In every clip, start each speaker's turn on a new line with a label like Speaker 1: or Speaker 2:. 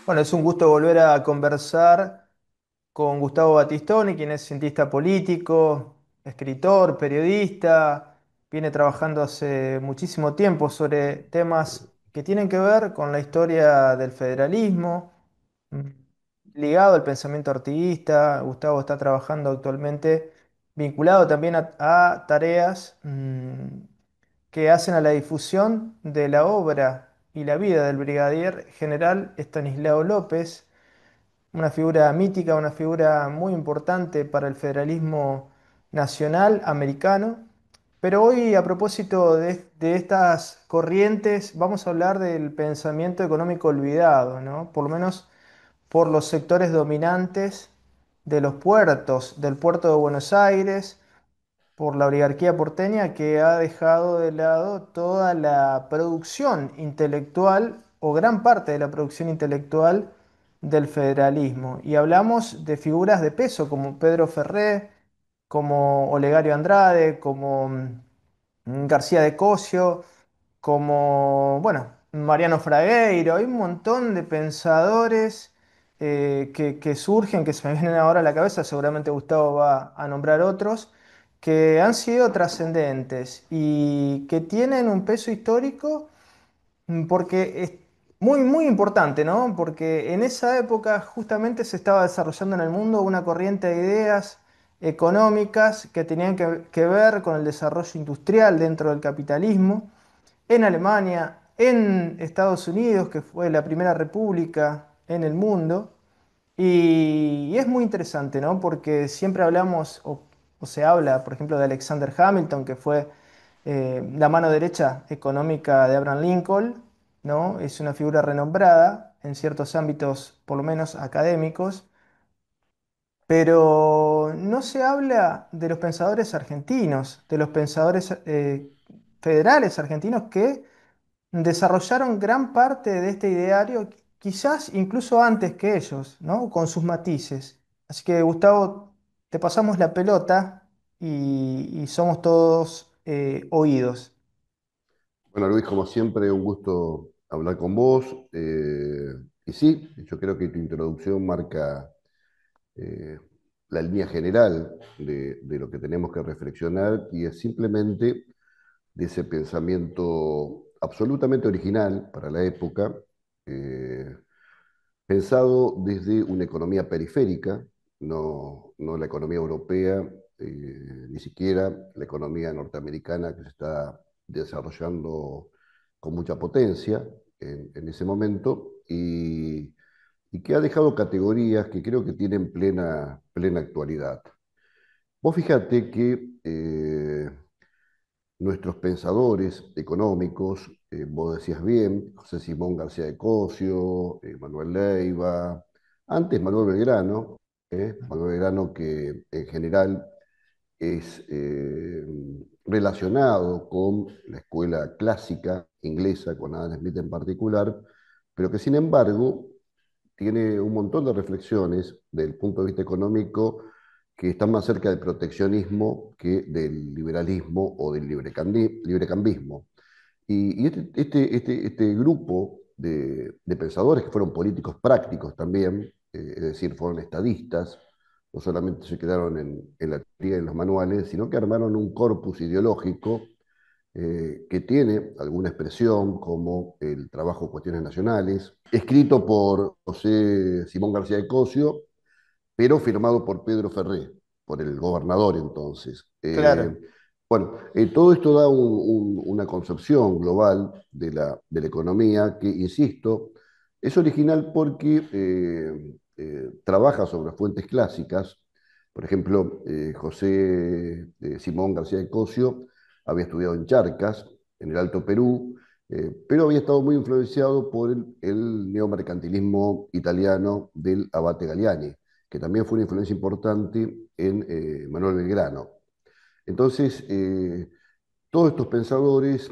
Speaker 1: Bueno, es un gusto volver a conversar con Gustavo Battistoni, quien es cientista político, escritor, periodista, viene trabajando hace muchísimo tiempo sobre temas que tienen que ver con la historia del federalismo, mm, ligado al pensamiento artiguista. Gustavo está trabajando actualmente vinculado también a tareas que hacen a la difusión de la obra y la vida del brigadier general Estanislao López, una figura mítica, una figura muy importante para el federalismo nacional americano. Pero hoy, a propósito de estas corrientes, vamos a hablar del pensamiento económico olvidado, ¿no? Por lo menos por los sectores dominantes de los puertos, del puerto de Buenos Aires, por la oligarquía porteña que ha dejado de lado toda la producción intelectual o gran parte de la producción intelectual del federalismo. Y hablamos de figuras de peso como Pedro Ferré, como Olegario Andrade, como García de Cosio, como, bueno, Mariano Fragueiro. Hay un montón de pensadores que surgen, que se me vienen ahora a la cabeza, seguramente Gustavo va a nombrar otros, que han sido trascendentes y que tienen un peso histórico porque es muy, muy importante, ¿no? Porque en esa época justamente se estaba desarrollando en el mundo una corriente de ideas económicas que tenían que ver con el desarrollo industrial dentro del capitalismo en Alemania, en Estados Unidos, que fue la primera república en el mundo. Y es muy interesante, ¿no? Porque siempre hablamos o se habla, por ejemplo, de Alexander Hamilton, que fue la mano derecha económica de Abraham Lincoln, ¿no? Es una figura renombrada en ciertos ámbitos, por lo menos académicos, pero no se habla de los pensadores argentinos, de los pensadores federales argentinos que desarrollaron gran parte de este ideario, quizás incluso antes que ellos, ¿no? Con sus matices. Así que, Gustavo, te pasamos la pelota y somos todos oídos.
Speaker 2: Bueno, Luis, como siempre, un gusto hablar con vos. Y sí, yo creo que tu introducción marca eh, la línea general de lo que tenemos que reflexionar y es simplemente de ese pensamiento absolutamente original para la época, eh, pensado desde una economía periférica, no la economía europea, ni siquiera la economía norteamericana que se está desarrollando con mucha potencia en ese momento y que ha dejado categorías que creo que tienen plena actualidad. Vos fíjate que nuestros pensadores económicos, vos decías bien, José Simón García de Cosio, Manuel Leiva, antes Manuel Belgrano que en general es relacionado con la escuela clásica inglesa, con Adam Smith en particular, pero que sin embargo tiene un montón de reflexiones del punto de vista económico que están más cerca del proteccionismo que del liberalismo o del librecambismo. Este grupo de pensadores que fueron políticos prácticos también, es decir, fueron estadistas, no solamente se quedaron en la teoría y en los manuales, sino que armaron un corpus ideológico que tiene alguna expresión como el trabajo Cuestiones Nacionales, escrito por José Simón García de Cosio, pero firmado por Pedro Ferré, por el gobernador entonces.
Speaker 1: Claro.
Speaker 2: Todo esto da una concepción global de la economía que, insisto, es original porque trabaja sobre fuentes clásicas. Por ejemplo, José Simón García de Cosio había estudiado en Charcas, en el Alto Perú, pero había estado muy influenciado por el neomercantilismo italiano del abate Galiani, que también fue una influencia importante en Manuel Belgrano. Entonces, todos estos pensadores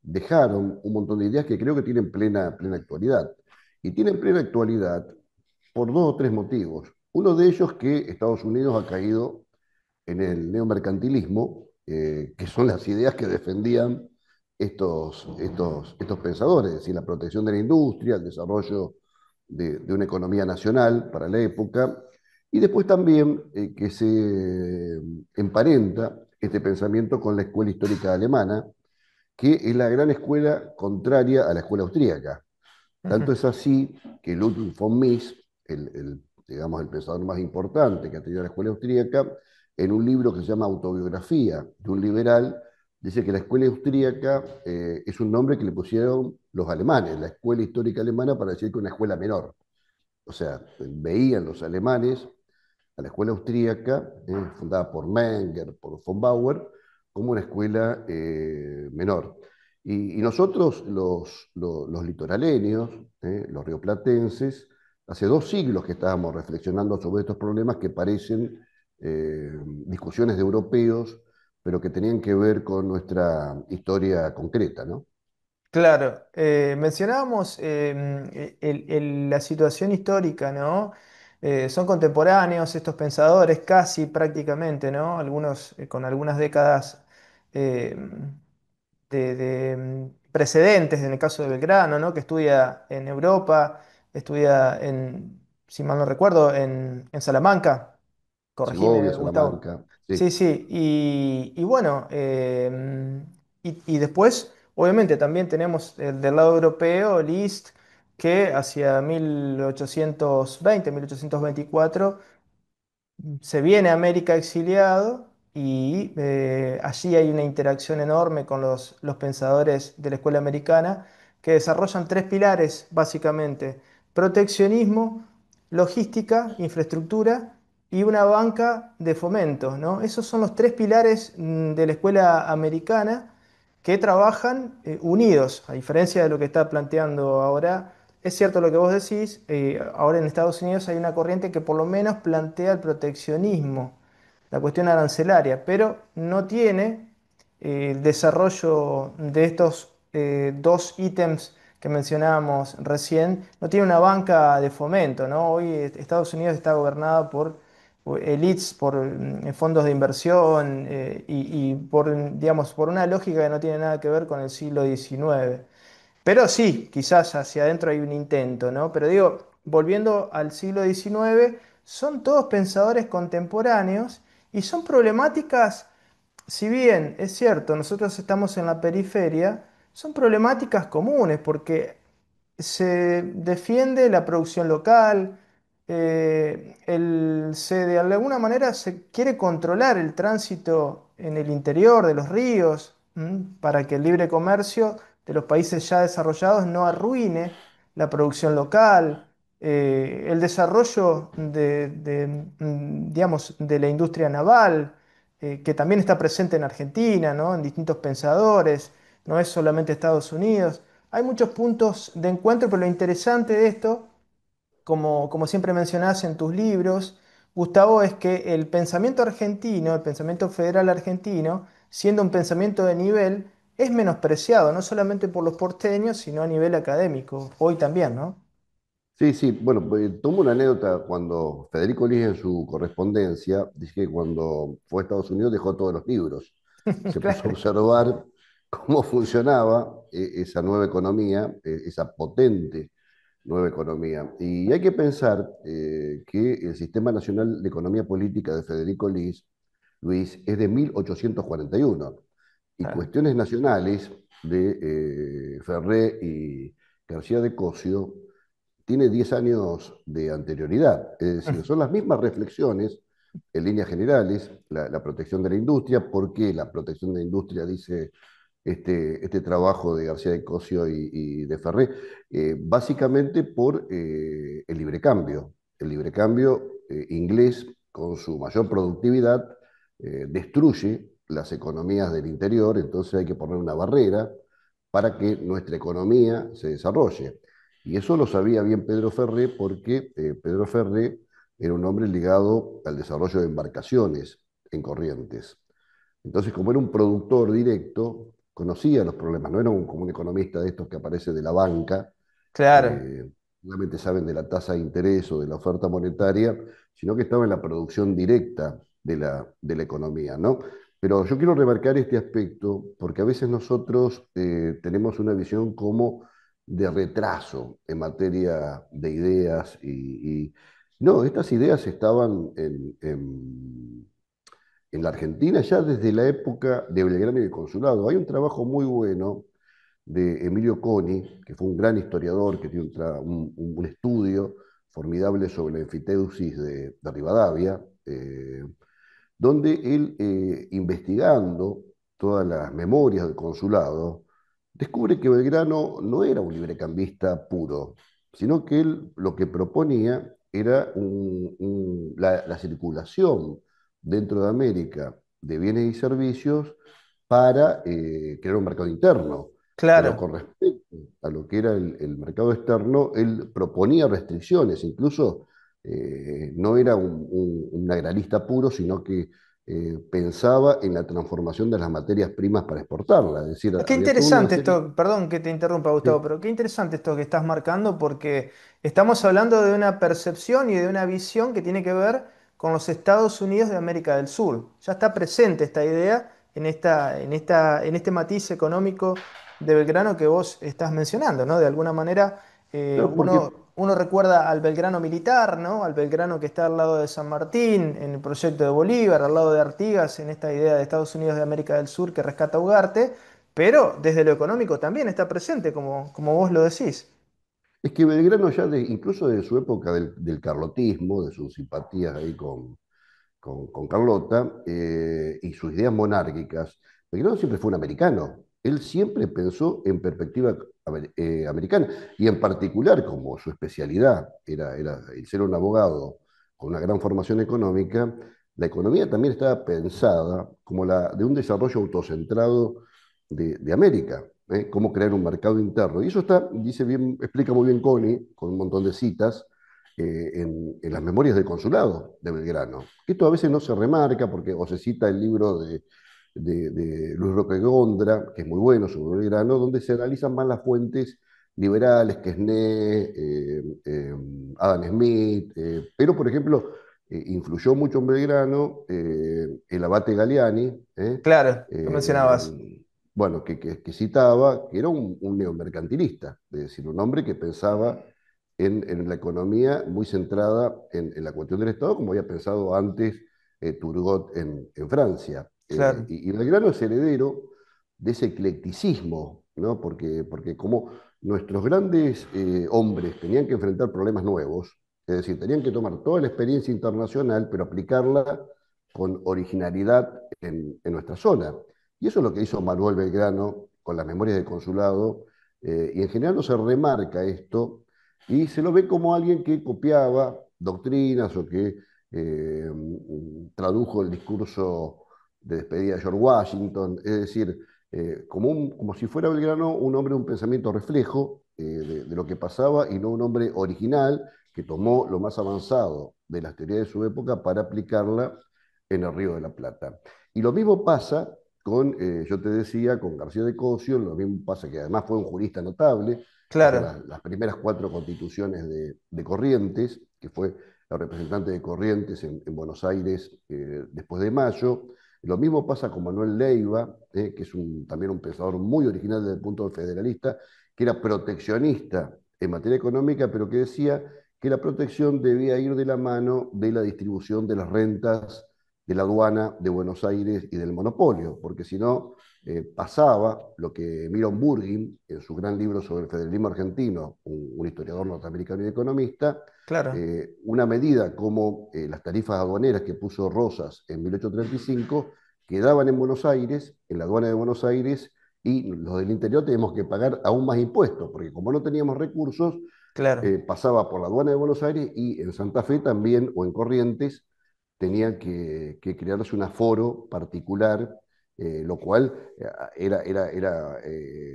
Speaker 2: dejaron un montón de ideas que creo que tienen plena actualidad. Y tienen plena actualidad por dos o tres motivos. Uno de ellos que Estados Unidos ha caído en el neomercantilismo, que son las ideas que defendían estos pensadores, es decir, la protección de la industria, el desarrollo de una economía nacional para la época, y después también que se emparenta este pensamiento con la escuela histórica alemana, que es la gran escuela contraria a la escuela austríaca. Tanto
Speaker 1: Ujú.
Speaker 2: es así que Ludwig von Mises, digamos, el pensador más importante que ha tenido la escuela austríaca, en un libro que se llama Autobiografía de un liberal, dice que la escuela austríaca es un nombre que le pusieron los alemanes, la escuela histórica alemana, para decir que una escuela menor. O sea, veían los alemanes a la escuela austríaca, fundada por Menger, por von Bauer, como una escuela menor. Y nosotros, los litoraleños, los rioplatenses, hace 2 siglos que estábamos reflexionando sobre estos problemas que parecen discusiones de europeos, pero que tenían que ver con nuestra historia concreta, ¿no?
Speaker 1: Claro, mencionábamos la situación histórica, ¿no? Son contemporáneos estos pensadores, casi prácticamente, ¿no? Algunos con algunas décadas eh, precedentes, en el caso de Belgrano, ¿no? Que estudia en Europa, estudia si mal no recuerdo, en Salamanca.
Speaker 2: Segovia,
Speaker 1: Corregime, Gustavo.
Speaker 2: Salamanca,
Speaker 1: Sí,
Speaker 2: sí.
Speaker 1: sí, y bueno, y después, obviamente, también tenemos del lado europeo, Liszt, que hacia 1820, 1824 se viene a América exiliado y allí hay una interacción enorme con los pensadores de la escuela americana que desarrollan tres pilares, básicamente: proteccionismo, logística, infraestructura y una banca de fomento, ¿no? Esos son los tres pilares de la escuela americana que trabajan unidos, a diferencia de lo que está planteando ahora. Es cierto lo que vos decís, ahora en Estados Unidos hay una corriente que por lo menos plantea el proteccionismo, la cuestión arancelaria, pero no tiene el desarrollo de estos dos ítems que mencionábamos recién, no tiene una banca de fomento, ¿no? Hoy Estados Unidos está gobernada por elites, por fondos de inversión y por, digamos, por una lógica que no tiene nada que ver con el siglo XIX. Pero sí, quizás hacia adentro hay un intento, ¿no? Pero digo, volviendo al siglo XIX, son todos pensadores contemporáneos y son problemáticas, si bien es cierto, nosotros estamos en la periferia, son problemáticas comunes porque se defiende la producción local, de alguna manera se quiere controlar el tránsito en el interior de los ríos, para que el libre comercio de los países ya desarrollados no arruine la producción local, el desarrollo digamos, de la industria naval, que también está presente en Argentina, ¿no? En distintos pensadores, no es solamente Estados Unidos. Hay muchos puntos de encuentro, pero lo interesante de esto, como siempre mencionás en tus libros, Gustavo, es que el pensamiento argentino, el pensamiento federal argentino, siendo un pensamiento de nivel, es menospreciado, no solamente por los porteños, sino a nivel académico, hoy también, ¿no?
Speaker 2: Sí, sí, bueno, pues, tomo una anécdota cuando Federico Lis en su correspondencia dice que cuando fue a Estados Unidos dejó todos los libros y se puso a
Speaker 1: Claro.
Speaker 2: observar cómo funcionaba esa nueva economía, esa potente nueva economía. Y hay que pensar que el Sistema Nacional de Economía Política de Federico Luis es de 1841 y
Speaker 1: Claro.
Speaker 2: Cuestiones Nacionales de Ferré y García de Cosio tiene 10 años de anterioridad, es decir, son las mismas reflexiones en líneas generales, la protección de la industria. ¿Por qué la protección de la industria dice este trabajo de García de Cosio y de Ferré? Básicamente por el libre cambio inglés con su mayor productividad destruye las economías del interior, entonces hay que poner una barrera para que nuestra economía se desarrolle. Y eso lo sabía bien Pedro Ferré porque Pedro Ferré era un hombre ligado al desarrollo de embarcaciones en Corrientes. Entonces, como era un productor directo, conocía los problemas, no era como un economista de estos que aparece de la banca,
Speaker 1: Claro.
Speaker 2: que solamente saben de la tasa de interés o de la oferta monetaria, sino que estaba en la producción directa de la economía, ¿no? Pero yo quiero remarcar este aspecto porque a veces nosotros tenemos una visión como de retraso en materia de ideas no, estas ideas estaban en la Argentina ya desde la época de Belgrano y el Consulado. Hay un trabajo muy bueno de Emilio Coni, que fue un gran historiador, que tiene un estudio formidable sobre la enfiteusis de Rivadavia, donde él, investigando todas las memorias del consulado, descubre que Belgrano no era un librecambista puro, sino que él lo que proponía era la circulación dentro de América de bienes y servicios para crear un mercado interno. Pero
Speaker 1: Claro.
Speaker 2: con respecto a lo que era el mercado externo, él proponía restricciones, incluso no era un agrarista puro, sino que pensaba en la transformación de las materias primas para exportarlas. Es decir,
Speaker 1: Qué
Speaker 2: había toda una
Speaker 1: interesante
Speaker 2: serie...
Speaker 1: esto, perdón que te interrumpa, Gustavo,
Speaker 2: Sí.
Speaker 1: pero qué interesante esto que estás marcando porque estamos hablando de una percepción y de una visión que tiene que ver con los Estados Unidos de América del Sur. Ya está presente esta idea en este matiz económico de Belgrano que vos estás mencionando, ¿no? De alguna manera,
Speaker 2: No, porque
Speaker 1: uno recuerda al Belgrano militar, ¿no? Al Belgrano que está al lado de San Martín, en el proyecto de Bolívar, al lado de Artigas, en esta idea de Estados Unidos de América del Sur que rescata a Ugarte. Pero desde lo económico también está presente, como vos lo decís.
Speaker 2: es que Belgrano ya incluso de su época del carlotismo, de sus simpatías ahí con Carlota y sus ideas monárquicas, Belgrano siempre fue un americano. Él siempre pensó en perspectiva americana y en particular como su especialidad era el ser un abogado con una gran formación económica, la economía también estaba pensada como la de un desarrollo autocentrado de América. Cómo crear un mercado interno. Y eso está, dice bien, explica muy bien Connie, con un montón de citas, en las memorias del consulado de Belgrano. Esto a veces no se remarca porque o se cita el libro de Luis Roque Gondra, que es muy bueno sobre Belgrano, donde se analizan más las fuentes liberales, Quesnay, Adam Smith, pero por ejemplo, influyó mucho en Belgrano el abate Galiani,
Speaker 1: Claro, lo mencionabas.
Speaker 2: eh, bueno, que citaba, que era un neomercantilista, es decir, un hombre que pensaba en la economía muy centrada en la cuestión del Estado, como había pensado antes Turgot en Francia.
Speaker 1: Claro,
Speaker 2: Y Belgrano es heredero de ese eclecticismo, ¿no? Porque como nuestros grandes hombres tenían que enfrentar problemas nuevos, es decir, tenían que tomar toda la experiencia internacional, pero aplicarla con originalidad en nuestra zona. Y eso es lo que hizo Manuel Belgrano con las memorias del consulado, y en general no se remarca esto, y se lo ve como alguien que copiaba doctrinas o que tradujo el discurso de despedida de George Washington, es decir, como si fuera Belgrano un hombre de un pensamiento reflejo de lo que pasaba y no un hombre original que tomó lo más avanzado de las teorías de su época para aplicarla en el Río de la Plata. Y lo mismo pasa con, yo te decía, con García de Cosio, lo mismo pasa que además fue un jurista notable, hizo
Speaker 1: claro,
Speaker 2: las primeras cuatro constituciones de Corrientes, que fue la representante de Corrientes en Buenos Aires después de Mayo. Lo mismo pasa con Manuel Leiva, que es también un pensador muy original desde el punto de federalista, que era proteccionista en materia económica, pero que decía que la protección debía ir de la mano de la distribución de las rentas de la aduana de Buenos Aires y del monopolio, porque si no pasaba lo que Miron Burgin, en su gran libro sobre el federalismo argentino, un historiador norteamericano y economista,
Speaker 1: claro,
Speaker 2: una medida como las tarifas aduaneras que puso Rosas en 1835 quedaban en Buenos Aires, en la aduana de Buenos Aires, y los del interior teníamos que pagar aún más impuestos, porque como no teníamos recursos,
Speaker 1: claro.
Speaker 2: pasaba por la aduana de Buenos Aires y en Santa Fe también, o en Corrientes, tenía que crearse un aforo particular, lo cual era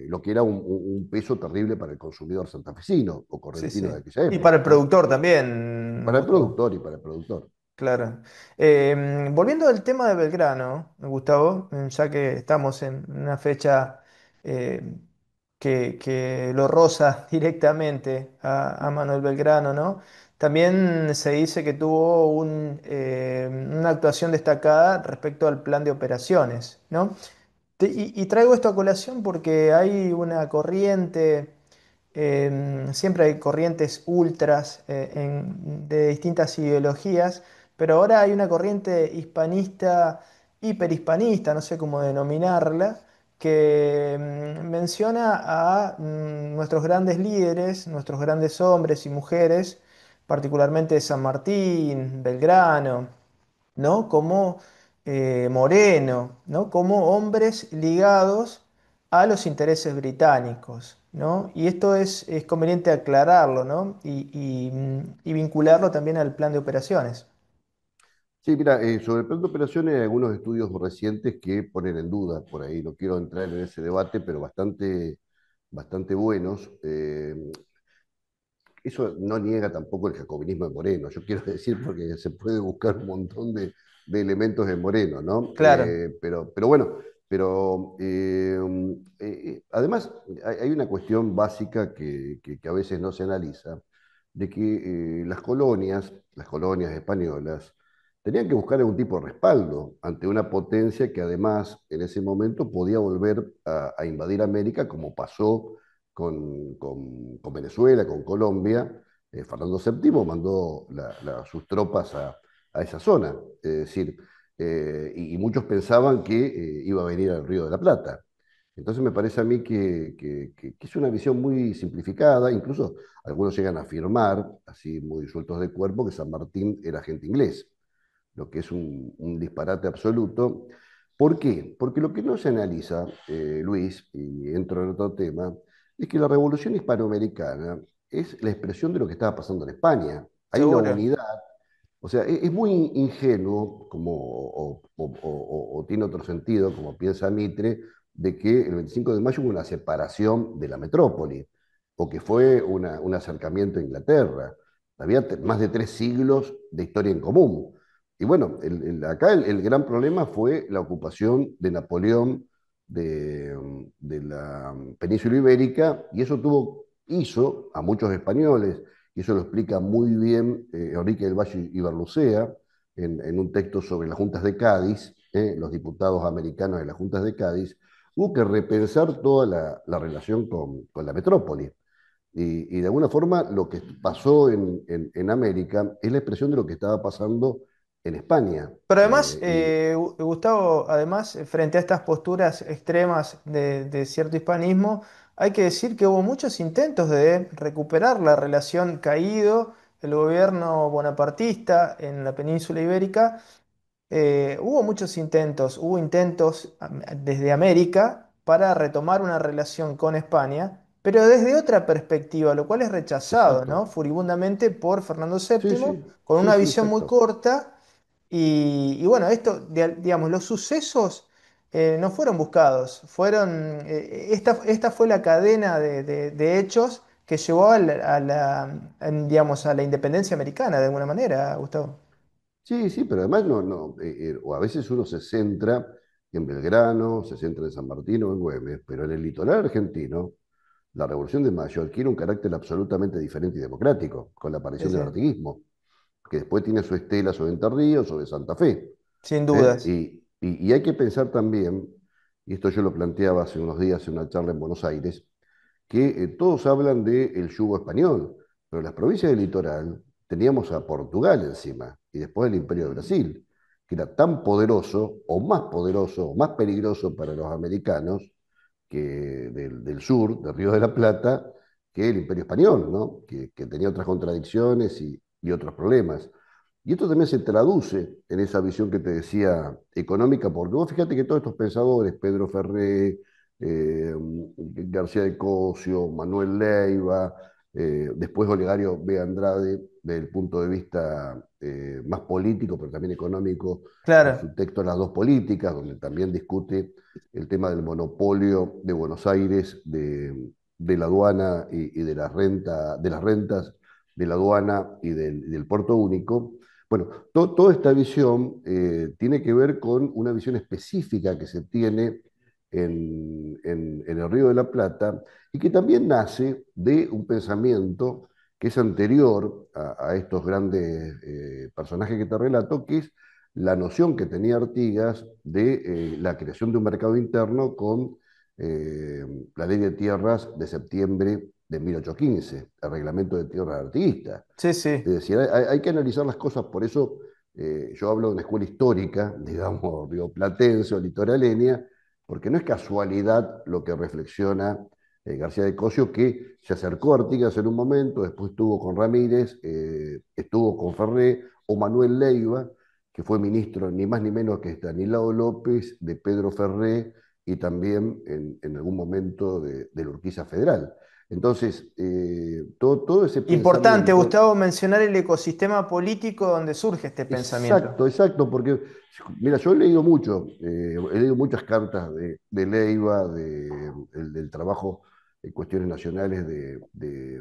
Speaker 2: lo que era un peso terrible para el consumidor santafesino o
Speaker 1: Sí,
Speaker 2: correntino de
Speaker 1: sí.
Speaker 2: aquella
Speaker 1: Y para el
Speaker 2: época, ¿no?
Speaker 1: productor
Speaker 2: Y
Speaker 1: también,
Speaker 2: para el
Speaker 1: Gustavo.
Speaker 2: productor y para el productor.
Speaker 1: Claro. Volviendo al tema de Belgrano, Gustavo, ya que estamos en una fecha eh, que lo roza directamente a Manuel Belgrano, ¿no? También se dice que tuvo una actuación destacada respecto al plan de operaciones, ¿no? Y traigo esto a colación porque hay una corriente, siempre hay corrientes ultras de distintas ideologías, pero ahora hay una corriente hispanista, hiperhispanista, no sé cómo denominarla, que menciona a nuestros grandes líderes, nuestros grandes hombres y mujeres, particularmente San Martín, Belgrano, ¿no? Como Moreno, ¿no? Como hombres ligados a los intereses británicos, ¿no? Y esto es conveniente aclararlo, ¿no? Y vincularlo también al plan de operaciones.
Speaker 2: Sí, mira, sobre el plan de operaciones hay algunos estudios recientes que ponen en duda, por ahí no quiero entrar en ese debate, pero bastante buenos. Eso no niega tampoco el jacobinismo de Moreno, yo quiero decir, porque se puede buscar un montón de elementos en Moreno, ¿no?
Speaker 1: Claro,
Speaker 2: Pero bueno, además hay una cuestión básica que a veces no se analiza, de que las colonias españolas, tenían que buscar algún tipo de respaldo ante una potencia que además en ese momento podía volver a invadir América, como pasó con Venezuela, con Colombia. Fernando VII mandó sus tropas a esa zona. Es decir, y muchos pensaban que iba a venir al Río de la Plata. Entonces me parece a mí que es una visión muy simplificada, incluso algunos llegan a afirmar, así muy sueltos de cuerpo, que San Martín era agente inglés, lo que es un disparate absoluto. ¿Por qué? Porque lo que no se analiza, Luis, y entro en otro tema, es que la revolución hispanoamericana es la expresión de lo que estaba pasando en España. Hay una
Speaker 1: seguro.
Speaker 2: unidad, o sea, es muy ingenuo, o tiene otro sentido, como piensa Mitre, de que el 25 de mayo hubo una separación de la metrópoli, o que fue un acercamiento a Inglaterra. Había más de 3 siglos de historia en común. Y bueno, acá el gran problema fue la ocupación de Napoleón de la península ibérica, y eso hizo a muchos españoles, y eso lo explica muy bien Enrique del Valle y Berlucea en un texto sobre las juntas de Cádiz, los diputados americanos de las juntas de Cádiz. Hubo que repensar toda la relación con la metrópoli. Y de alguna forma lo que pasó en América es la expresión de lo que estaba pasando en España.
Speaker 1: Pero además, Gustavo, además, frente a estas posturas extremas de cierto hispanismo, hay que decir que hubo muchos intentos de recuperar la relación caído del gobierno bonapartista en la península ibérica. Hubo muchos intentos, hubo intentos desde América para retomar una relación con España, pero desde otra perspectiva, lo cual es rechazado, ¿no?
Speaker 2: Exacto.
Speaker 1: Furibundamente por Fernando
Speaker 2: Sí,
Speaker 1: VII,
Speaker 2: sí,
Speaker 1: con
Speaker 2: sí,
Speaker 1: una
Speaker 2: sí,
Speaker 1: visión muy
Speaker 2: exacto.
Speaker 1: corta. Y bueno, digamos, los sucesos no fueron buscados, esta fue la cadena de hechos que llevó digamos, a la independencia americana de alguna manera, Gustavo.
Speaker 2: Sí, sí, pero además o a veces uno se centra en Belgrano, se centra en San Martín o en Güemes, pero en el litoral argentino, la Revolución de Mayo adquiere un carácter absolutamente diferente y democrático, con la
Speaker 1: Sí,
Speaker 2: aparición
Speaker 1: sí,
Speaker 2: del artiguismo, que después tiene su estela sobre Entre Ríos o de Santa Fe.
Speaker 1: sin
Speaker 2: ¿Eh?
Speaker 1: dudas.
Speaker 2: Y hay que pensar también, y esto yo lo planteaba hace unos días en una charla en Buenos Aires, que todos hablan del yugo español, pero en las provincias del litoral teníamos a Portugal encima, y después el Imperio de Brasil, que era tan poderoso, o más peligroso para los americanos que del sur, del Río de la Plata, que el Imperio Español, ¿no? Que tenía otras contradicciones y otros problemas. Y esto también se traduce en esa visión que te decía económica, porque vos fíjate que todos estos pensadores, Pedro Ferré, García de Cosio, Manuel Leiva, después Olegario B. Andrade, desde el punto de vista más político, pero también económico, con
Speaker 1: Claro.
Speaker 2: su texto Las dos políticas, donde también discute el tema del monopolio de Buenos Aires, de la aduana y de las rentas de la aduana y del puerto único. Bueno, toda esta visión tiene que ver con una visión específica que se tiene en el Río de la Plata, y que también nace de un pensamiento que es anterior a estos grandes personajes que te relato, que es la noción que tenía Artigas de la creación de un mercado interno con eh, la ley de tierras de septiembre de 1815, el reglamento de tierras artiguista.
Speaker 1: Sí, sí,
Speaker 2: Es decir, hay que analizar las cosas, por eso yo hablo de una escuela histórica, digamos, rioplatense o litoraleña, porque no es casualidad lo que reflexiona García de Cosio, que se acercó a Artigas en un momento, después estuvo con Ramírez, estuvo con Ferré, o Manuel Leiva, que fue ministro ni más ni menos que Estanislao López, de Pedro Ferré, y también en algún momento de la Urquiza Federal. Entonces, todo ese
Speaker 1: importante,
Speaker 2: pensamiento.
Speaker 1: Gustavo, mencionar el ecosistema político donde surge este pensamiento.
Speaker 2: Exacto, exacto, porque, mira, yo he leído mucho, he leído muchas cartas de Leiva, del trabajo en cuestiones nacionales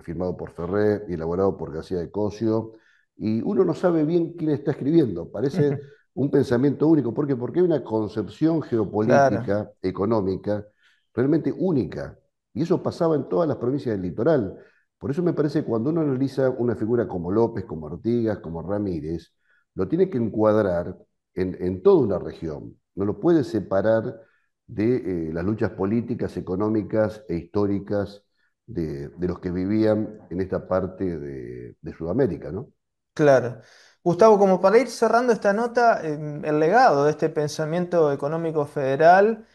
Speaker 2: firmado por Ferrer y elaborado por García de Cosio, y uno no sabe bien quién está escribiendo, parece un pensamiento único. ¿Por qué? Porque hay una concepción
Speaker 1: Claro,
Speaker 2: geopolítica, económica, realmente única, y eso pasaba en todas las provincias del litoral. Por eso me parece que cuando uno analiza una figura como López, como Artigas, como Ramírez, lo tiene que encuadrar en toda una región, no lo puede separar de las luchas políticas, económicas e históricas de los que vivían en esta parte de Sudamérica, ¿no?
Speaker 1: claro. Gustavo, como para ir cerrando esta nota, el legado de este pensamiento económico federal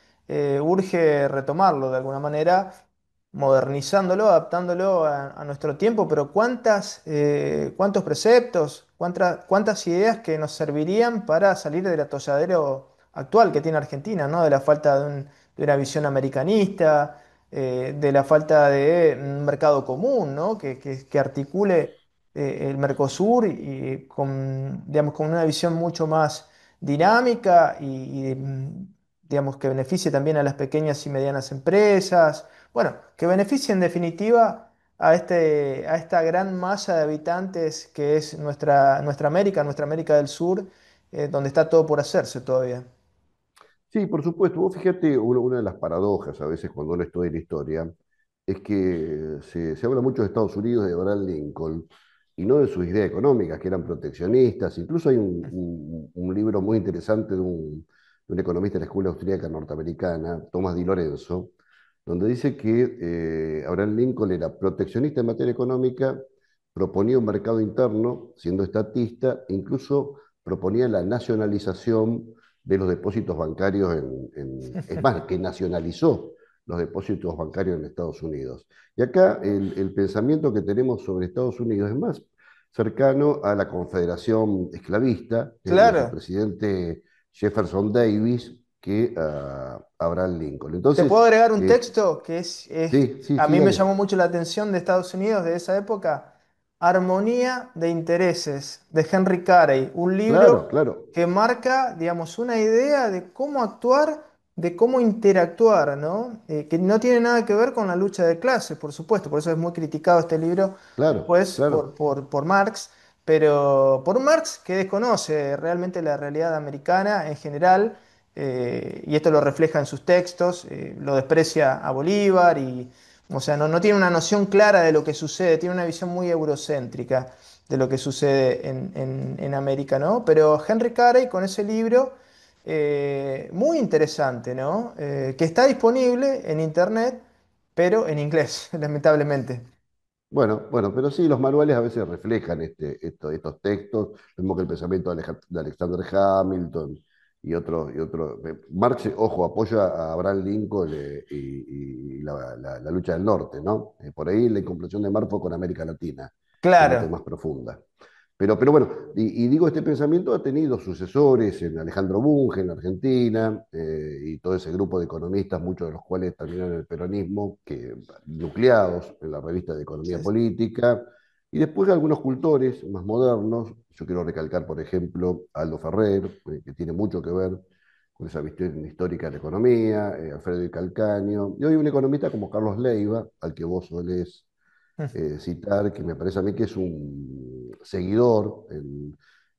Speaker 1: urge retomarlo de alguna manera, modernizándolo, adaptándolo a nuestro tiempo, pero ¿cuántos preceptos, cuántas ideas que nos servirían para salir del atolladero actual que tiene Argentina, ¿no? De la falta de una visión americanista, de la falta de un mercado común, ¿no? Que articule el Mercosur y con, digamos, con una visión mucho más dinámica digamos, que beneficie también a las pequeñas y medianas empresas. Bueno, que beneficie en definitiva a esta gran masa de habitantes que es nuestra América del Sur, donde está todo por hacerse todavía.
Speaker 2: Sí, por supuesto. Vos fíjate, una de las paradojas a veces cuando uno estudia la historia es que se habla mucho de Estados Unidos, de Abraham Lincoln, y no de sus ideas económicas, que eran proteccionistas. Incluso hay un libro muy interesante de un economista de la Escuela Austríaca Norteamericana, Thomas Di Lorenzo, donde dice que Abraham Lincoln era proteccionista en materia económica, proponía un mercado interno, siendo estatista, e incluso proponía la nacionalización de los depósitos bancarios es más, que nacionalizó los depósitos bancarios en Estados Unidos. Y acá el pensamiento que tenemos sobre Estados Unidos es más cercano a la Confederación Esclavista, de su
Speaker 1: Claro.
Speaker 2: presidente Jefferson Davis, que a Abraham Lincoln.
Speaker 1: Te
Speaker 2: Entonces,
Speaker 1: puedo agregar un texto que
Speaker 2: sí, sí,
Speaker 1: a
Speaker 2: sí,
Speaker 1: mí me
Speaker 2: dale.
Speaker 1: llamó mucho la atención de Estados Unidos de esa época, Armonía de Intereses, de Henry Carey, un
Speaker 2: Claro,
Speaker 1: libro
Speaker 2: claro,
Speaker 1: que marca, digamos, una idea de cómo actuar, de cómo interactuar, ¿no? Que no tiene nada que ver con la lucha de clases, por supuesto, por eso es muy criticado este libro
Speaker 2: claro,
Speaker 1: después
Speaker 2: claro.
Speaker 1: por Marx, pero por un Marx que desconoce realmente la realidad americana en general y esto lo refleja en sus textos, lo desprecia a Bolívar y, o sea, no tiene una noción clara de lo que sucede, tiene una visión muy eurocéntrica de lo que sucede en América, ¿no? Pero Henry Carey con ese libro, muy interesante, ¿no? Que está disponible en internet, pero en inglés, lamentablemente.
Speaker 2: Bueno, bueno, pero sí, los manuales a veces reflejan estos textos, lo mismo que el pensamiento de Alexander Hamilton y otro. Marx, ojo, apoya a Abraham Lincoln y la lucha del norte, ¿no? Por ahí la incomprensión de Marx fue con América Latina, que es mucho
Speaker 1: Claro,
Speaker 2: más profunda. Pero bueno, y digo, este pensamiento ha tenido sucesores en Alejandro Bunge, en Argentina, y todo ese grupo de economistas, muchos de los cuales terminaron en el peronismo, nucleados en la revista de Economía
Speaker 1: sí, sí.
Speaker 2: Política, y después algunos cultores más modernos. Yo quiero recalcar, por ejemplo, a Aldo Ferrer, que tiene mucho que ver con esa visión histórica de la economía, Alfredo y Calcaño, y hoy un economista como Carlos Leiva, al que vos solés citar, que me parece a mí que es un seguidor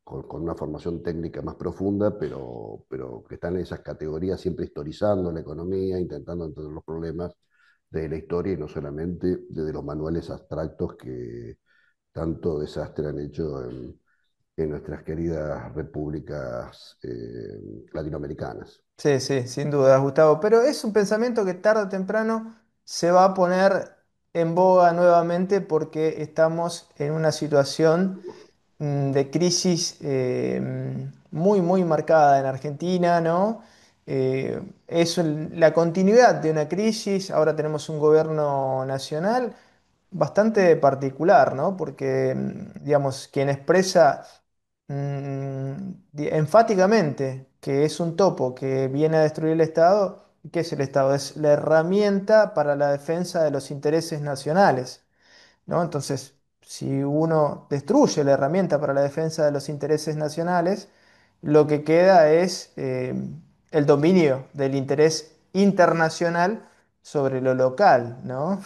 Speaker 2: con una formación técnica más profunda, pero que está en esas categorías siempre historizando la economía, intentando entender los problemas de la historia y no solamente desde los manuales abstractos tanto desastre han hecho en nuestras queridas repúblicas latinoamericanas.
Speaker 1: Sí, sí, sin duda, Gustavo. Pero es un pensamiento que tarde o temprano se va a poner en boga nuevamente porque estamos en una situación de crisis muy, muy marcada en Argentina, ¿no? Es la continuidad de una crisis. Ahora tenemos un gobierno nacional bastante particular, ¿no? Porque, digamos, quien expresa enfáticamente que es un topo que viene a destruir el Estado, ¿qué es el Estado? Es la herramienta para la defensa de los intereses nacionales, ¿no? Entonces, si uno destruye la herramienta para la defensa de los intereses nacionales, lo que queda es el dominio del interés internacional sobre lo local, ¿no?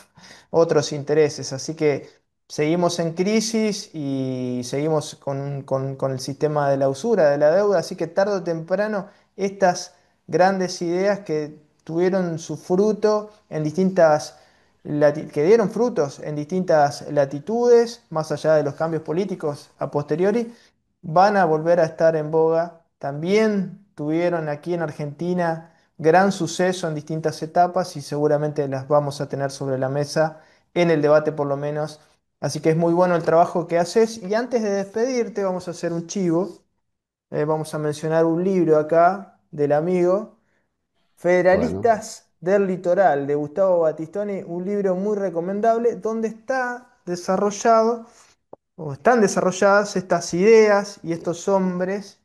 Speaker 1: Otros intereses. Así que seguimos en crisis y seguimos con el sistema de la usura, de la deuda, así que tarde o temprano estas grandes ideas que tuvieron su fruto en distintas que dieron frutos en distintas latitudes, más allá de los cambios políticos a posteriori, van a volver a estar en boga. También tuvieron aquí en Argentina gran suceso en distintas etapas y seguramente las vamos a tener sobre la mesa en el debate por lo menos. Así que es muy bueno el trabajo que haces. Y antes de despedirte, vamos a hacer un chivo. Vamos a mencionar un libro acá del amigo.
Speaker 2: Bueno,
Speaker 1: Federalistas del Litoral, de Gustavo Battistoni, un libro muy recomendable donde está desarrollado o están desarrolladas estas ideas y estos hombres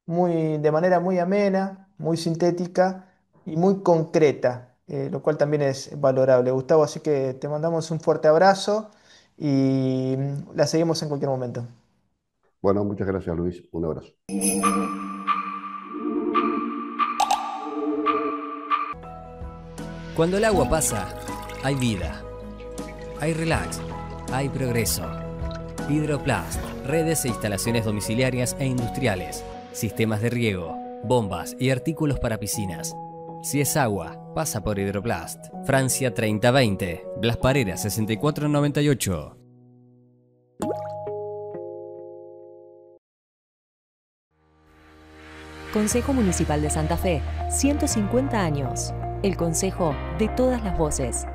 Speaker 1: de manera muy amena, muy sintética y muy concreta, lo cual también es valorable, Gustavo. Así que te mandamos un fuerte abrazo y la seguimos en cualquier momento.
Speaker 2: bueno, muchas gracias Luis, un abrazo.
Speaker 3: Cuando el agua pasa, hay vida, hay relax, hay progreso. Hidroplast, redes e instalaciones domiciliarias e industriales, sistemas de riego, bombas y artículos para piscinas. Si es agua, pasa por Hidroplast. Francia 3020, Blas Pareras 6498.
Speaker 4: Consejo Municipal de Santa Fe, 150 años. El consejo de todas las voces.